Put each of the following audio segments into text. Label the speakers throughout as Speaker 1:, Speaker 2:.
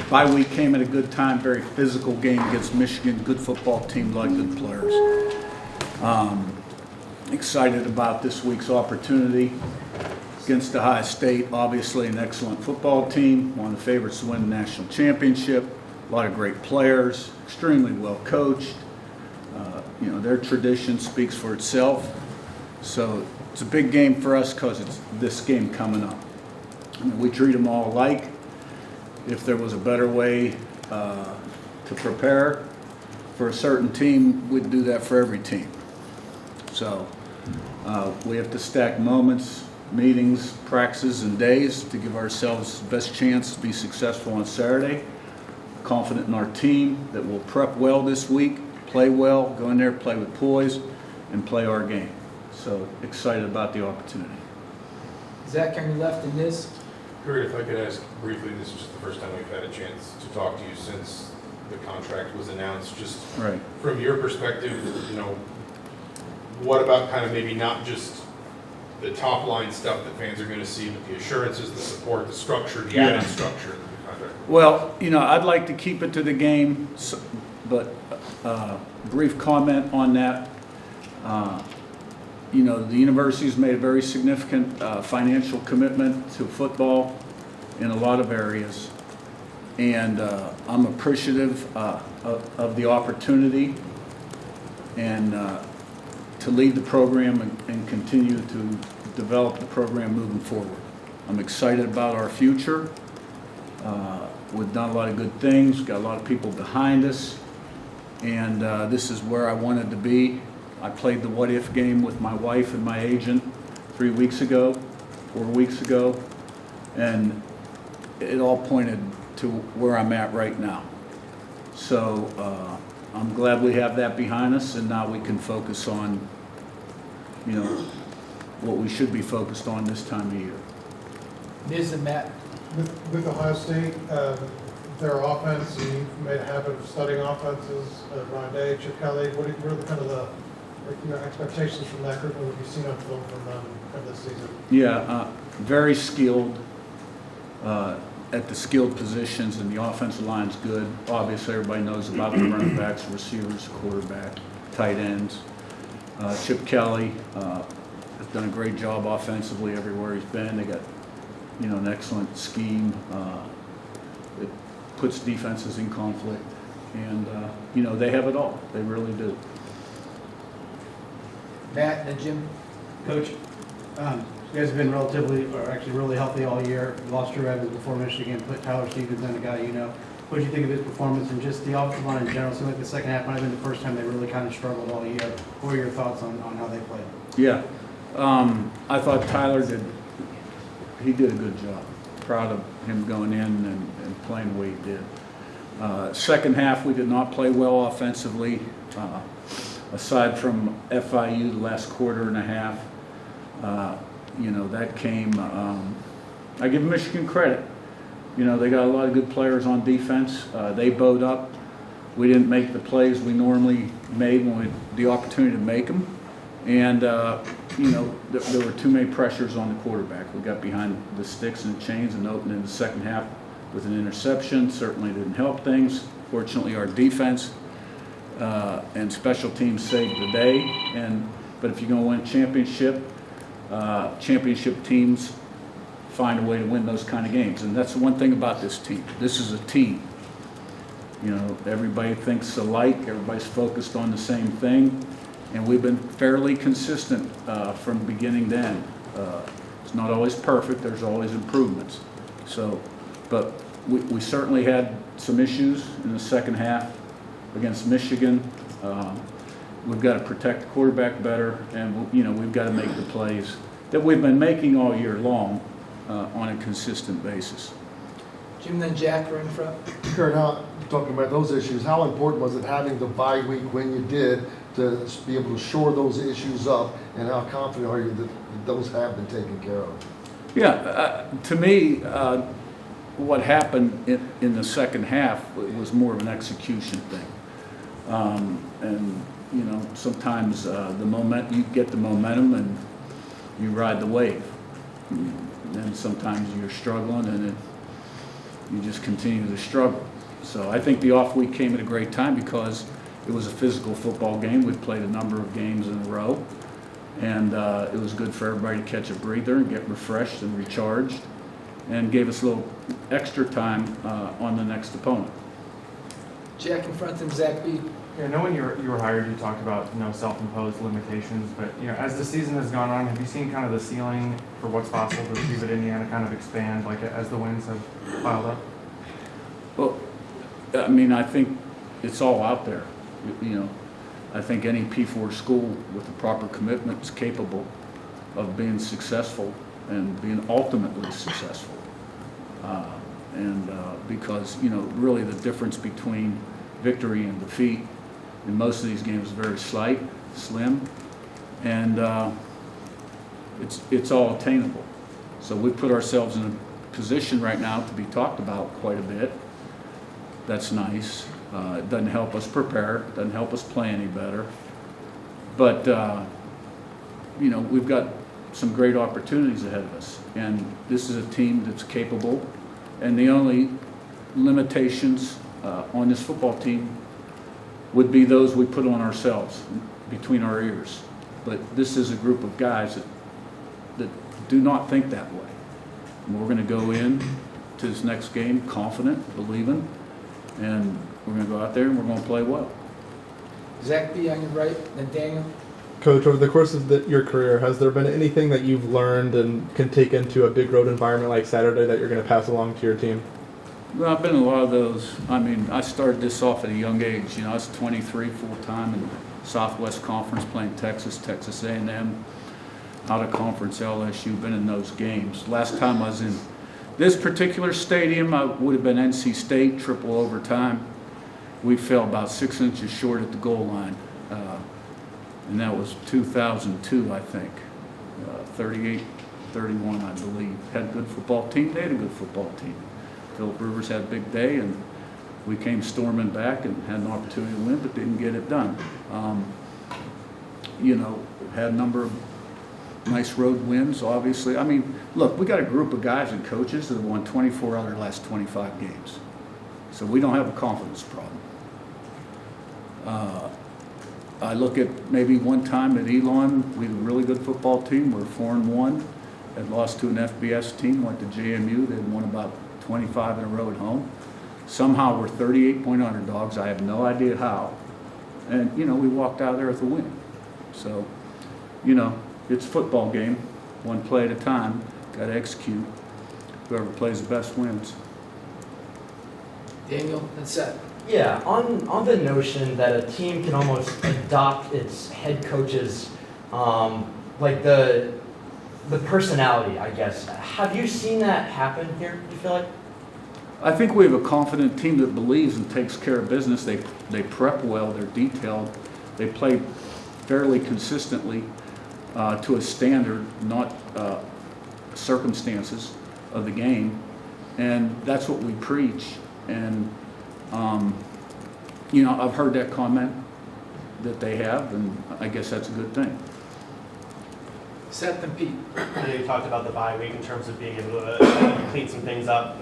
Speaker 1: Bye week came at a good time, very physical game against Michigan, good football team, a lot of good players. Excited about this week's opportunity against Ohio State, obviously an excellent football team, one of the favorites to win the national championship, a lot of great players, extremely well coached. Their tradition speaks for itself. So it's a big game for us because it's this game coming up. We treat them all alike. If there was a better way to prepare for a certain team, we'd do that for every team. So we have to stack moments, meetings, practices, and days to give ourselves the best chance to be successful on Saturday. Confident in our team that we'll prep well this week, play well, go in there, play with poise, and play our game. So excited about the opportunity.
Speaker 2: Zach, on your left in this.
Speaker 3: Curt, if I could ask briefly, this is just the first time we've had a chance to talk to you since the contract was announced. Just
Speaker 1: Right.
Speaker 3: From your perspective, what about kind of maybe not just the top line stuff that fans are going to see, but the assurances, the support, the structure, the added structure of the contract?
Speaker 1: Well, I'd like to keep it to the game, but brief comment on that. The university's made a very significant financial commitment to football in a lot of areas, and I'm appreciative of the opportunity and to lead the program and continue to develop the program moving forward. I'm excited about our future. We've done a lot of good things, got a lot of people behind us, and this is where I wanted to be. I played the what-if game with my wife and my agent 4 weeks ago, and it all pointed to where I'm at right now. So I'm glad we have that behind us, and now we can focus on, what we should be focused on this time of year.
Speaker 2: Ms. and Matt.
Speaker 4: With Ohio State, their offense, you made a habit of studying offenses, Ryan Day, Chip Kelly. What are the kind of the expectations from that group, and what have you seen on film from them this season?
Speaker 1: Yeah, very skilled at the skilled positions, and the offensive line's good. Obviously, everybody knows about the running backs, receivers, quarterback, tight ends. Chip Kelly has done a great job offensively everywhere he's been. They got, an excellent scheme. It puts defenses in conflict, and they have it all. They really do.
Speaker 2: Matt and then Jim.
Speaker 5: Coach, you guys have been really healthy all year. You lost Drew Evans before Michigan, put Tyler Stevens in, the guy What did you think of his performance and just the offensive line in general? It seemed like the second half might have been the first time they really kind of struggled all year. What were your thoughts on how they played?
Speaker 1: Yeah, I thought Tyler did a good job. Proud of him going in and playing the way he did. Second half, we did not play well offensively. Aside from FIU the last quarter and a half, that came, I give Michigan credit. They got a lot of good players on defense. They bowed up. We didn't make the plays we normally made when we had the opportunity to make them. And, there were too many pressures on the quarterback. We got behind the sticks and chains and opened in the second half with an interception. Certainly didn't help things. Fortunately, our defense and special teams saved the day. But if you're going to win a championship teams find a way to win those kind of games. And that's the one thing about this team. This is a team. Everybody thinks alike. Everybody's focused on the same thing. And we've been fairly consistent from beginning to end. It's not always perfect. There's always improvements. But we certainly had some issues in the second half against Michigan. We've got to protect the quarterback better, and we've got to make the plays that we've been making all year long on a consistent basis.
Speaker 2: Jim, then Jack, right in front.
Speaker 6: Curt, talking about those issues, how important was it having the bye week when you did to be able to shore those issues up, and how confident are you that those have been taken care of?
Speaker 1: Yeah, to me, what happened in the second half was more of an execution thing. Sometimes you get the momentum and you ride the wave. And sometimes you're struggling, and you just continue to struggle. So I think the off week came at a great time because it was a physical football game. We played a number of games in a row, and it was good for everybody to catch a breather and get refreshed and recharged, and gave us a little extra time on the next opponent.
Speaker 2: Jack in front of him, Zach B.
Speaker 7: Yeah, knowing you were hired, you talked about self-imposed limitations, but as the season has gone on, have you seen kind of the ceiling for what's possible to achieve at Indiana kind of expand, like as the wins have piled up?
Speaker 1: Well, I mean, I think it's all out there. I think any P4 school with the proper commitment is capable of being successful and being ultimately successful. Because, really the difference between victory and defeat in most of these games is very slim, and it's all attainable. So we put ourselves in a position right now to be talked about quite a bit. That's nice. It doesn't help us prepare, it doesn't help us play any better. But, we've got some great opportunities ahead of us. And this is a team that's capable. And the only limitations on this football team would be those we put on ourselves between our ears. But this is a group of guys that do not think that way. And we're going to go in to this next game confident, believing, and we're going to go out there and we're going to play well.
Speaker 2: Zach B. on your right, then Daniel.
Speaker 8: Coach, over the course of your career, has there been anything that you've learned and can take into a big road environment like Saturday that you're going to pass along to your team?
Speaker 1: Well, I've been in a lot of those. I mean, I started this off at a young age. I was 23 full-time in Southwest Conference playing Texas A&M, out of conference LSU, been in those games. Last time I was in this particular stadium, I would have been NC State, triple overtime. We fell about 6 inches short at the goal line, and that was 2002, I think. 38-31, I believe. Had a good football team. They had a good football team. Philip Rivers had a big day, and we came storming back and had an opportunity to win, but didn't get it done. Had a number of nice road wins, obviously. I mean, look, we got a group of guys and coaches that have won 24 out of their last 25 games. So we don't have a confidence problem. I look at maybe one time at Elon, we had a really good football team. We're 4-1, had lost to an FBS team, went to JMU. They'd won about 25 in a row at home. Somehow we're 38-point underdogs. I have no idea how. And, we walked out of there with a win. So, it's a football game, one play at a time, got to execute. Whoever plays the best wins.
Speaker 2: Daniel and Seth.
Speaker 9: Yeah, on the notion that a team can almost adopt its head coach's, like the personality, I guess. Have you seen that happen here, do you feel like?
Speaker 1: I think we have a confident team that believes and takes care of business. They prep well, they're detailed, they play fairly consistently to a standard, not circumstances of the game. And that's what we preach. And, I've heard that comment that they have, and I guess that's a good thing.
Speaker 2: Seth and Pete.
Speaker 10: I know you talked about the bye week in terms of being able to clean some things up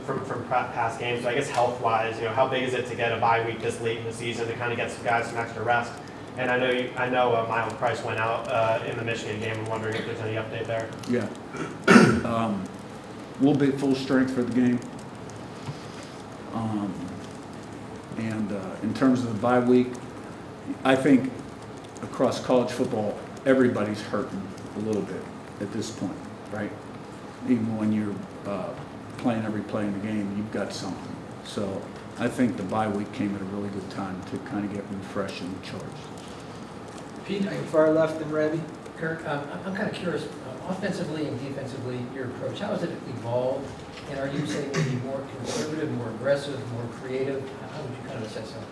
Speaker 10: from past games. So I guess health-wise, how big is it to get a bye week this late in the season to kind of get some guys some extra rest? And I know Miles Price went out in the Michigan game. I'm wondering if there's any update there.
Speaker 1: Yeah. We'll be at full strength for the game. And in terms of the bye week, I think across college football, everybody's hurting a little bit at this point, right? Even when you're playing every play in the game, you've got something. So I think the bye week came at a really good time to kind of get refreshed and recharged.
Speaker 2: Pete on your far left and Ravi.
Speaker 11: Curt, I'm kind of curious, offensively and defensively, your approach, how has it evolved? And are you saying maybe more conservative, more aggressive, more creative? How would you kind of assess that?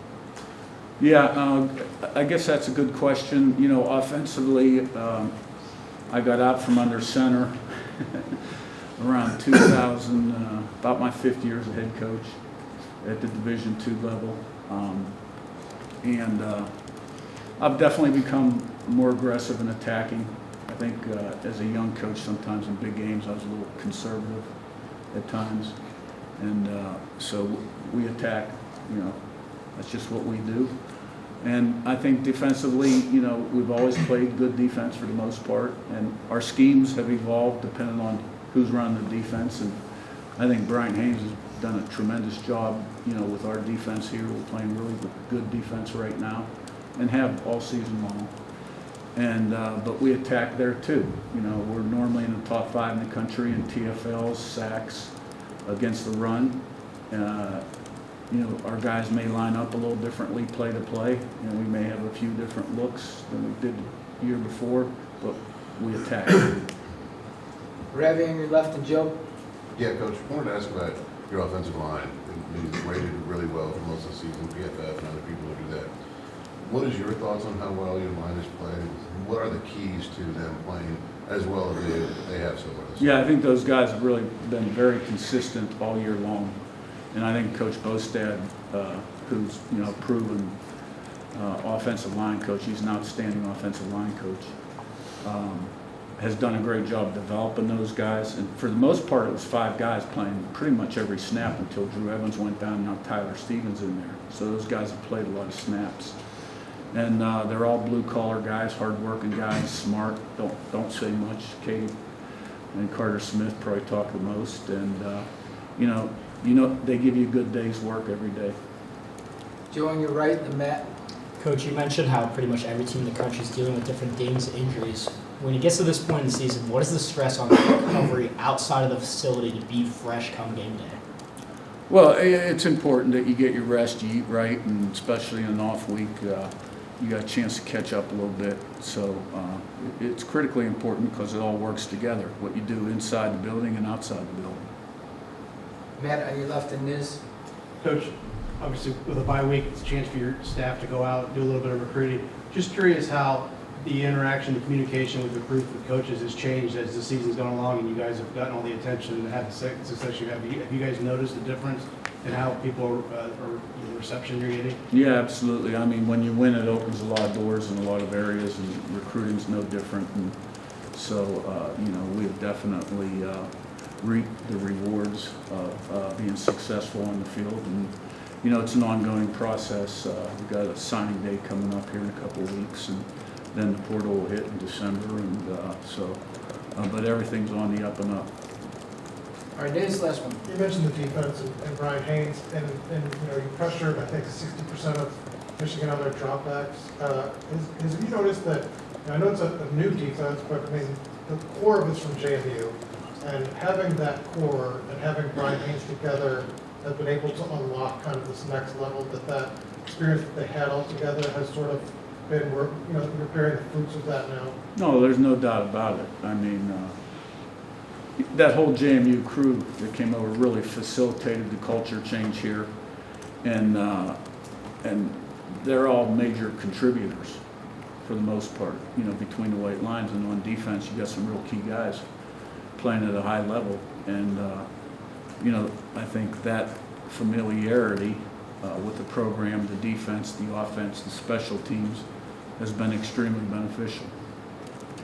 Speaker 1: Yeah, I guess that's a good question. Offensively, I got out from under center around 2000, about my 5th year as a head coach at the Division II level. And I've definitely become more aggressive in attacking. I think as a young coach, sometimes in big games, I was a little conservative at times. And so we attack, that's just what we do. And I think defensively, we've always played good defense for the most part, and our schemes have evolved depending on who's running the defense. And I think Brian Haynes has done a tremendous job, with our defense here. We're playing really good defense right now, and have all season long. And but we attack there too. We're normally in the top 5 in the country in TFLs, sacks against the run. Our guys may line up a little differently play to play. We may have a few different looks than we did the year before, but we attack.
Speaker 2: Ravi on your left and Joe.
Speaker 12: Yeah, Coach, I wanted to ask about your offensive line. It's rated really well for most of the season, PFF and other people who do that. What is your thoughts on how well your line is played? What are the keys to them playing as well as they have so far?
Speaker 1: Yeah, I think those guys have really been very consistent all year long. And I think Coach Bostad, who's proven offensive line coach, he's an outstanding offensive line coach, has done a great job developing those guys. And for the most part, it was 5 guys playing pretty much every snap until Drew Evans went down and now Tyler Stevens in there. So those guys have played a lot of snaps. And they're all blue-collar guys, hard-working guys, smart, don't say much. Cade and Carter Smith probably talk the most. And, they give you a good day's work every day.
Speaker 2: Joe on your right and Matt.
Speaker 13: Coach, you mentioned how pretty much every team in the country is dealing with different dings and injuries. When it gets to this point in the season, what is the stress on the recovery outside of the facility to be fresh come game day?
Speaker 1: Well, it's important that you get your rest, you eat right, and especially in an off week, you got a chance to catch up a little bit. So it's critically important because it all works together, what you do inside the building and outside the building.
Speaker 2: Matt on your left and Niz.
Speaker 5: Coach, obviously with a bye week, it's a chance for your staff to go out, do a little bit of recruiting. Just curious how the interaction, the communication with recruits, with coaches has changed as the season's gone along and you guys have gotten all the attention and had the success you have. Have you guys noticed a difference in how people or the reception you're getting?
Speaker 1: Yeah, absolutely. I mean, when you win, it opens a lot of doors in a lot of areas, and recruiting's no different. And so, we have definitely reaped the rewards of being successful on the field. And, it's an ongoing process. We've got a signing day coming up here in a couple of weeks, and then the portal will hit in December. And but everything's on the up and up.
Speaker 2: All right, Niz, last one.
Speaker 4: You mentioned the defense and Brian Haynes, and you pressured, I think, 60% of Michigan on their dropbacks. Have you noticed that, I know it's a new defense, but I mean, the core of it's from JMU, and having that core and having Brian Haynes together has been able to unlock kind of this next level, that experience that they had all together has sort of been, you're bearing the fruits of that now?
Speaker 1: No, there's no doubt about it. I mean, that whole JMU crew that came over really facilitated the culture change here, and they're all major contributors for the most part. Between the white lines and on defense, you got some real key guys playing at a high level, and I think that familiarity with the program, the defense, the offense, the special teams has been extremely beneficial.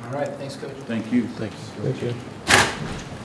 Speaker 2: All right, thanks, Coach.
Speaker 1: Thank you.
Speaker 8: Thank you.